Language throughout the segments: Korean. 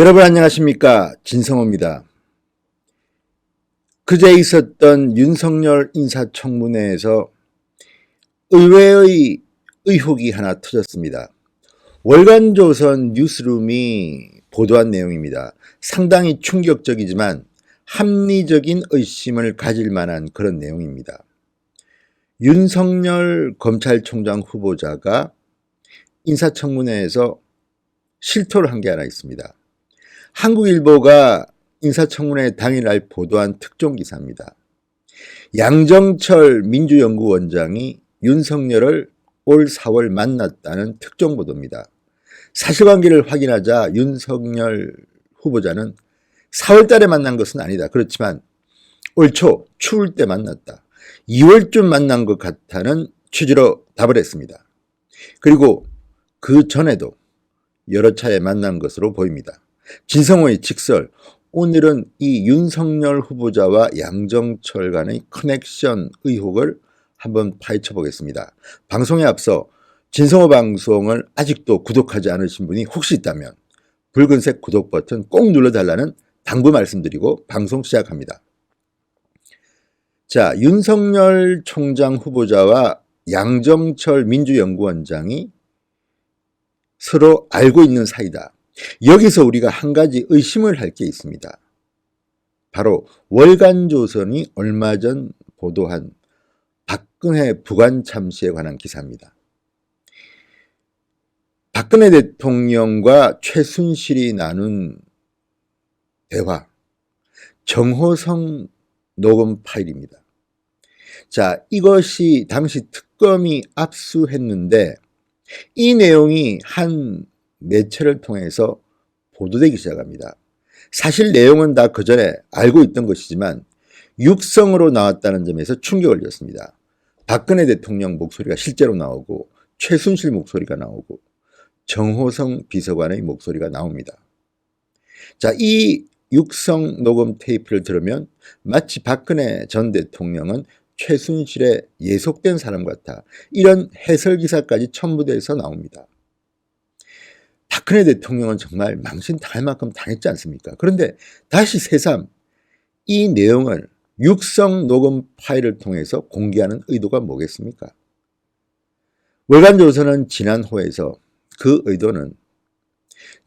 여러분 안녕하십니까? 진성호입니다. 그제 있었던 윤석열 인사청문회에서 의외의 의혹이 하나 터졌습니다. 월간조선 뉴스룸이 보도한 내용입니다. 상당히 충격적이지만 합리적인 의심을 가질 만한 그런 내용입니다. 윤석열 검찰총장 후보자가 인사청문회에서 실토를 한 게 하나 있습니다. 한국일보가 인사청문회 당일날 보도한 특종기사입니다. 양정철 민주연구원장이 윤석열을 올 4월 만났다는 특종보도입니다. 사실관계를 확인하자 윤석열 후보자는 4월 달에 만난 것은 아니다. 그렇지만 올 초 추울 때 만났다. 2월쯤 만난 것 같다는 취지로 답을 했습니다. 그리고 그 전에도 여러 차례 만난 것으로 보입니다. 진성호의 직설, 오늘은 이 윤석열 후보자와 양정철 간의 커넥션 의혹을 한번 파헤쳐 보겠습니다. 방송에 앞서 진성호 방송을 아직도 구독하지 않으신 분이 혹시 있다면 붉은색 구독 버튼 꼭 눌러달라는 당부 말씀드리고 방송 시작합니다. 자, 윤석열 총장 후보자와 양정철 민주연구원장이 서로 알고 있는 사이다. 여기서 우리가 한 가지 의심을 할 게 있습니다. 바로 월간조선이 얼마 전 보도한 박근혜 부관 참시에 관한 기사입니다. 박근혜 대통령과 최순실이 나눈 대화, 정호성 녹음 파일입니다. 자, 이것이 당시 특검이 압수했는데 이 내용이 한 매체를 통해서 보도되기 시작합니다. 사실 내용은 다 그 전에 알고 있던 것이지만 육성으로 나왔다는 점에서 충격을 줬습니다. 박근혜 대통령 목소리가 실제로 나오고 최순실 목소리가 나오고 정호성 비서관의 목소리가 나옵니다. 자, 이 육성 녹음 테이프를 들으면 마치 박근혜 전 대통령은 최순실의 예속된 사람 같아, 이런 해설 기사까지 첨부돼서 나옵니다. 박근혜 대통령은 정말 망신 당할 만큼 당했지 않습니까? 그런데 다시 새삼 이 내용을 육성 녹음 파일을 통해서 공개하는 의도가 뭐겠습니까? 월간조선은 지난 호에서 그 의도는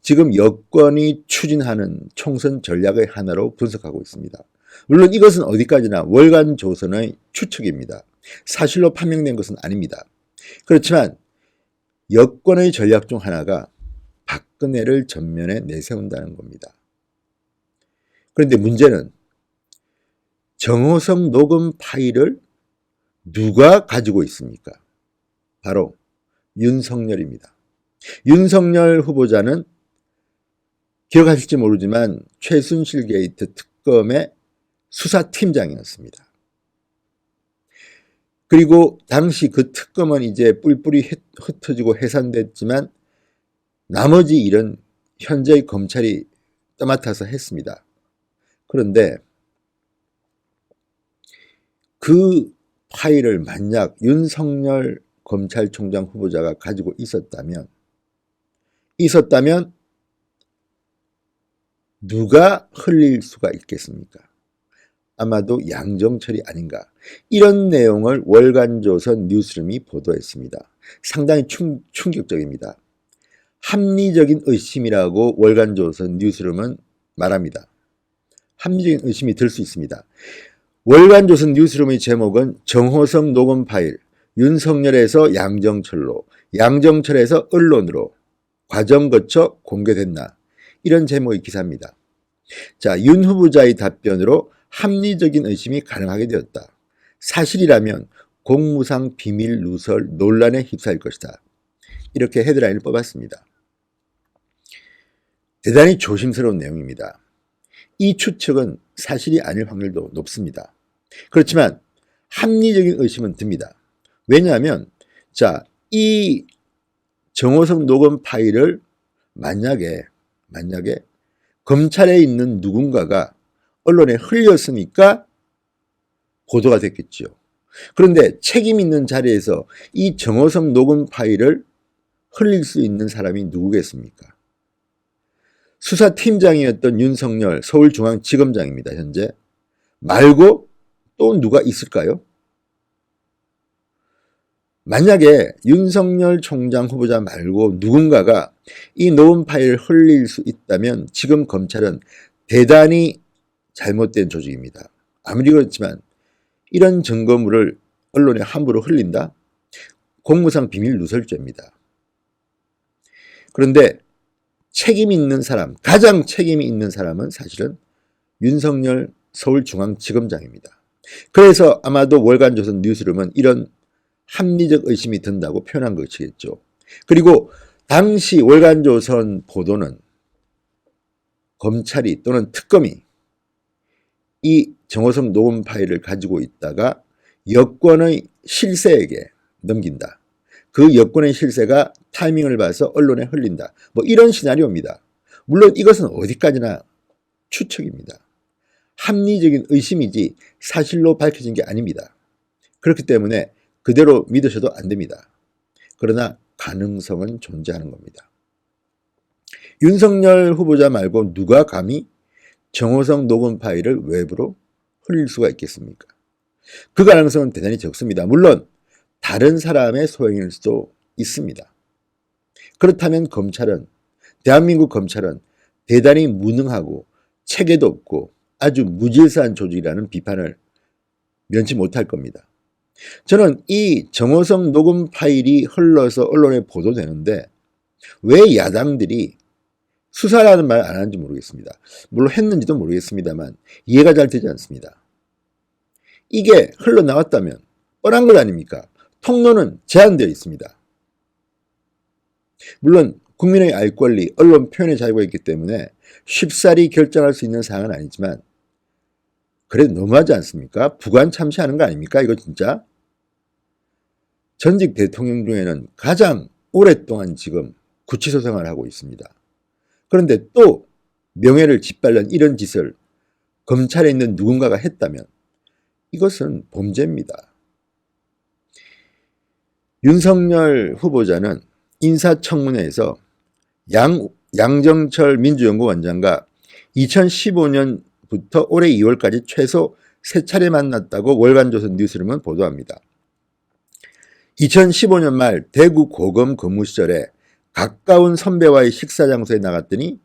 지금 여권이 추진하는 총선 전략의 하나로 분석하고 있습니다. 물론 이것은 어디까지나 월간조선의 추측입니다. 사실로 판명된 것은 아닙니다. 그렇지만 여권의 전략 중 하나가 박근혜를 전면에 내세운다는 겁니다. 그런데 문제는 정호성 녹음 파일을 누가 가지고 있습니까? 바로 윤석열입니다. 윤석열 후보자는 기억하실지 모르지만 최순실 게이트 특검의 수사팀장이었습니다. 그리고 당시 그 특검은 이제 뿔뿔이 흩어지고 해산됐지만 나머지 일은 현재의 검찰이 떠맡아서 했습니다. 그런데 그 파일을 만약 윤석열 검찰총장 후보자가 가지고 있었다면 누가 흘릴 수가 있겠습니까? 아마도 양정철이 아닌가. 이런 내용을 월간조선 뉴스룸이 보도했습니다. 상당히 충격적입니다. 합리적인 의심이라고 월간조선 뉴스룸은 말합니다. 합리적인 의심이 들 수 있습니다. 월간조선 뉴스룸의 제목은 정호성 녹음 파일, 윤석열에서 양정철로, 양정철에서 언론으로 과정 거쳐 공개됐나, 이런 제목의 기사입니다. 자, 윤 후보자의 답변으로 합리적인 의심이 가능하게 되었다. 사실이라면 공무상 비밀 누설 논란에 휩싸일 것이다. 이렇게 헤드라인을 뽑았습니다. 대단히 조심스러운 내용입니다. 이 추측은 사실이 아닐 확률도 높습니다. 그렇지만 합리적인 의심은 듭니다. 왜냐하면 자, 이 정호성 녹음 파일을 만약에 검찰에 있는 누군가가 언론에 흘렸으니까 보도가 됐겠죠. 그런데 책임 있는 자리에서 이 정호성 녹음 파일을 흘릴 수 있는 사람이 누구겠습니까? 수사팀장이었던 윤석열 서울중앙지검장입니다. 현재. 말고 또 누가 있을까요? 만약에 윤석열 총장 후보자 말고 누군가가 이 녹음 파일을 흘릴 수 있다면 지금 검찰은 대단히 잘못된 조직입니다. 아무리 그렇지만 이런 증거물을 언론에 함부로 흘린다? 공무상 비밀 누설죄입니다. 그런데 책임 있는 사람, 가장 책임이 있는 사람은 사실은 윤석열 서울중앙지검장입니다. 그래서 아마도 월간조선 뉴스룸은 이런 합리적 의심이 든다고 표현한 것이겠죠. 그리고 당시 월간조선 보도는 검찰이 또는 특검이 이 정호성 녹음 파일을 가지고 있다가 여권의 실세에게 넘긴다. 그 여권의 실세가 타이밍을 봐서 언론에 흘린다. 뭐 이런 시나리오입니다. 물론 이것은 어디까지나 추측입니다. 합리적인 의심이지 사실로 밝혀진 게 아닙니다. 그렇기 때문에 그대로 믿으셔도 안 됩니다. 그러나 가능성은 존재하는 겁니다. 윤석열 후보자 말고 누가 감히 정호성 녹음 파일을 외부로 흘릴 수가 있겠습니까? 그 가능성은 대단히 적습니다. 물론 다른 사람의 소행일 수도 있습니다. 그렇다면 검찰은, 대한민국 검찰은 대단히 무능하고 체계도 없고 아주 무질서한 조직이라는 비판을 면치 못할 겁니다. 저는 이 정호성 녹음 파일이 흘러서 언론에 보도되는데 왜 야당들이 수사라는 말 안 하는지 모르겠습니다. 물론 했는지도 모르겠습니다만 이해가 잘 되지 않습니다. 이게 흘러나왔다면 뻔한 것 아닙니까? 통로는 제한되어 있습니다. 물론 국민의 알 권리, 언론 표현의 자유가 있기 때문에 쉽사리 결정할 수 있는 사항은 아니지만 그래도 너무하지 않습니까? 부관 참시하는 거 아닙니까? 이거 진짜. 전직 대통령 중에는 가장 오랫동안 지금 구치소 생활을 하고 있습니다. 그런데 또 명예를 짓밟는 이런 짓을 검찰에 있는 누군가가 했다면 이것은 범죄입니다. 윤석열 후보자는 인사청문회에서 양정철 민주연구원장과 2015년부터 올해 2월까지 최소 3차례 만났다고 월간조선 뉴스룸은 보도합니다. 2015년 말 대구 고검 근무 시절에 가까운 선배와의 식사 장소에 나갔더니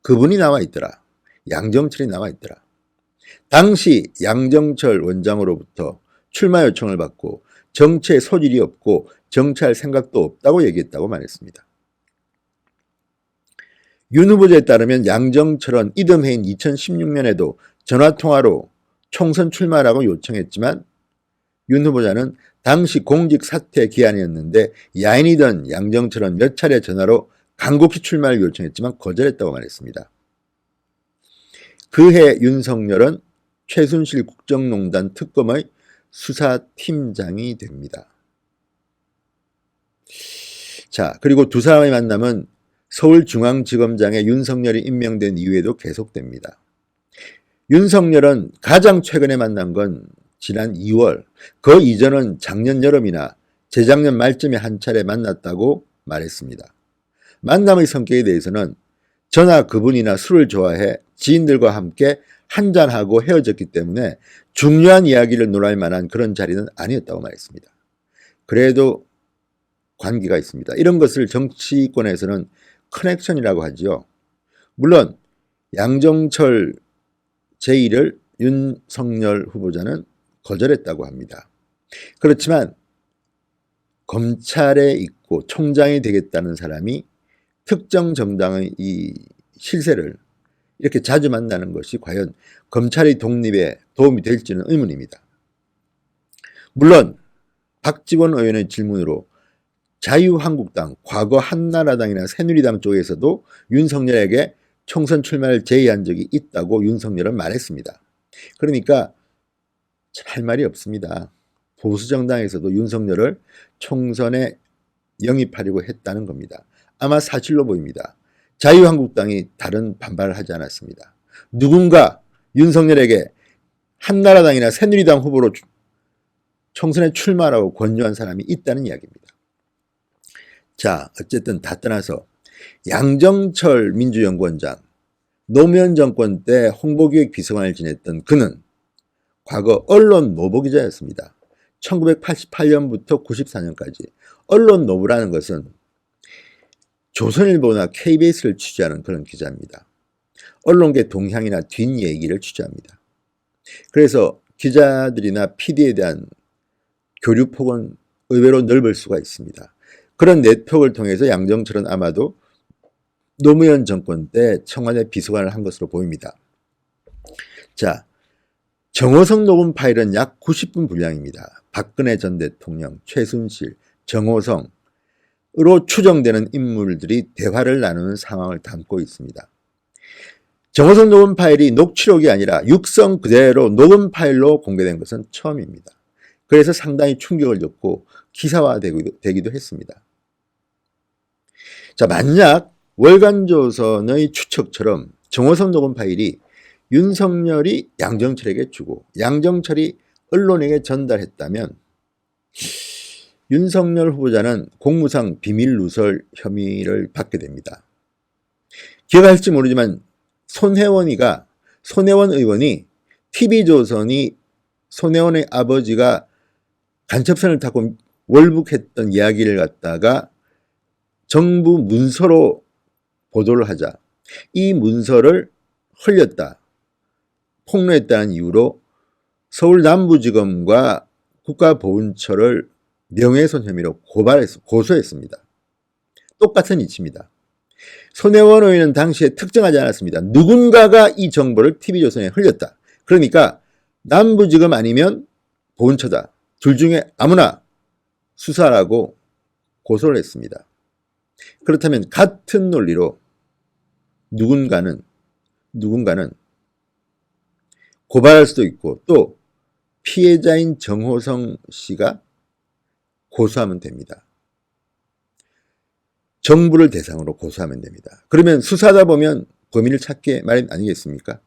그분이 나와 있더라. 양정철이 나와 있더라. 당시 양정철 원장으로부터 출마 요청을 받고 정치에 소질이 없고 정치할 생각도 없다고 얘기했다고 말했습니다. 윤 후보자에 따르면 양정철은 이듬해인 2016년에도 전화통화로 총선 출마라고 요청했지만 윤 후보자는 당시 공직 사퇴 기한이었는데 야인이던 양정철은 몇 차례 전화로 간곡히 출마를 요청했지만 거절했다고 말했습니다. 그해 윤석열은 최순실 국정농단 특검의 수사팀장이 됩니다. 자, 그리고 두 사람의 만남은 서울중앙지검장에 윤석열이 임명된 이후에도 계속됩니다. 윤석열은 가장 최근에 만난 건 지난 2월, 그 이전은 작년 여름이나 재작년 말쯤에 한 차례 만났다고 말했습니다. 만남의 성격에 대해서는 저나 그분이나 술을 좋아해 지인들과 함께 한잔하고 헤어졌기 때문에 중요한 이야기를 논할 만한 그런 자리는 아니었다고 말했습니다. 그래도 관계가 있습니다. 이런 것을 정치권에서는 커넥션이라고 하지요. 물론 양정철 제1을 윤석열 후보자는 거절했다고 합니다. 그렇지만 검찰에 있고 총장이 되겠다는 사람이 특정 정당의 이 실세를 이렇게 자주 만나는 것이 과연 검찰의 독립에 도움이 될지는 의문입니다. 물론 박지원 의원의 질문으로 자유한국당, 과거 한나라당이나 새누리당 쪽에서도 윤석열에게 총선 출마를 제의한 적이 있다고 윤석열은 말했습니다. 그러니까 할 말이 없습니다. 보수정당에서도 윤석열을 총선에 영입하려고 했다는 겁니다. 아마 사실로 보입니다. 자유한국당이 다른 반발을 하지 않았습니다. 누군가 윤석열에게 한나라당이나 새누리당 후보로 총선에 출마하라고 권유한 사람이 있다는 이야기입니다. 자, 어쨌든 다 떠나서 양정철 민주연구원장, 노무현 정권 때 홍보기획 비서관을 지냈던 그는 과거 언론 노보 기자였습니다. 1988년부터 94년까지 언론 노보라는 것은 조선일보나 KBS를 취재하는 그런 기자입니다. 언론계 동향이나 뒷얘기를 취재합니다. 그래서 기자들이나 PD에 대한 교류폭은 의외로 넓을 수가 있습니다. 그런 네트워크를 통해서 양정철은 아마도 노무현 정권 때 청와대 비서관을 한 것으로 보입니다. 자, 정호성 녹음 파일은 약 90분 분량입니다. 박근혜 전 대통령, 최순실, 정호성으로 추정되는 인물들이 대화를 나누는 상황을 담고 있습니다. 정호성 녹음 파일이 녹취록이 아니라 육성 그대로 녹음 파일로 공개된 것은 처음입니다. 그래서 상당히 충격을 줬고 기사화되기도 했습니다. 자, 만약 월간조선의 추측처럼 정호성 녹음 파일이 윤석열이 양정철에게 주고 양정철이 언론에게 전달했다면 윤석열 후보자는 공무상 비밀 누설 혐의를 받게 됩니다. 기억할지 모르지만 손혜원 의원이 TV조선이 손혜원의 아버지가 간첩선을 타고 월북했던 이야기를 갖다가 정부 문서로 보도를 하자 이 문서를 흘렸다, 폭로했다는 이유로 서울 남부지검과 국가보훈처를 명예훼손 혐의로 고소했습니다. 똑같은 이치입니다. 손혜원 의원은 당시에 특정하지 않았습니다. 누군가가 이 정보를 TV조선에 흘렸다. 그러니까 남부지검 아니면 보훈처다. 둘 중에 아무나 수사라고 고소를 했습니다. 그렇다면 같은 논리로 누군가는 고발할 수도 있고 또 피해자인 정호성 씨가 고소하면 됩니다. 정부를 대상으로 고소하면 됩니다. 그러면 수사하다 보면 범인을 찾게 마련 아니겠습니까?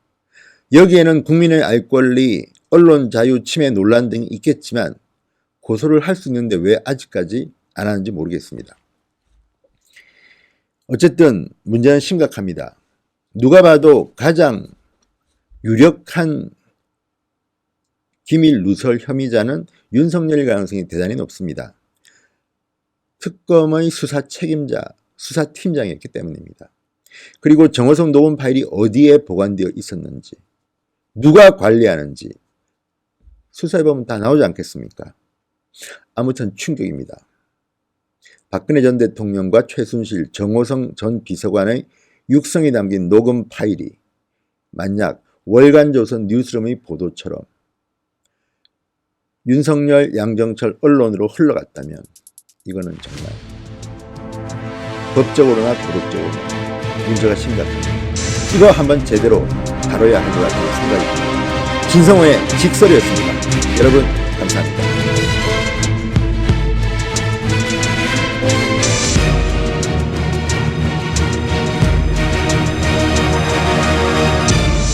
여기에는 국민의 알 권리, 언론 자유 침해 논란 등이 있겠지만 고소를 할 수 있는데 왜 아직까지 안 하는지 모르겠습니다. 어쨌든 문제는 심각합니다. 누가 봐도 가장 유력한 기밀 누설 혐의자는 윤석열일 가능성이 대단히 높습니다. 특검의 수사 책임자, 수사팀장이었기 때문입니다. 그리고 정호성 녹음 파일이 어디에 보관되어 있었는지, 누가 관리하는지 수사해보면 다 나오지 않겠습니까? 아무튼 충격입니다. 박근혜 전 대통령과 최순실, 정호성 전 비서관의 육성이 담긴 녹음 파일이 만약 월간조선 뉴스룸의 보도처럼 윤석열, 양정철 언론으로 흘러갔다면 이거는 정말 법적으로나 도덕적으로나 문제가 심각합니다. 이거 한번 제대로 다뤄야 할 것 같다는 생각이 듭니다. 진성호의 직설이었습니다. 여러분 감사합니다.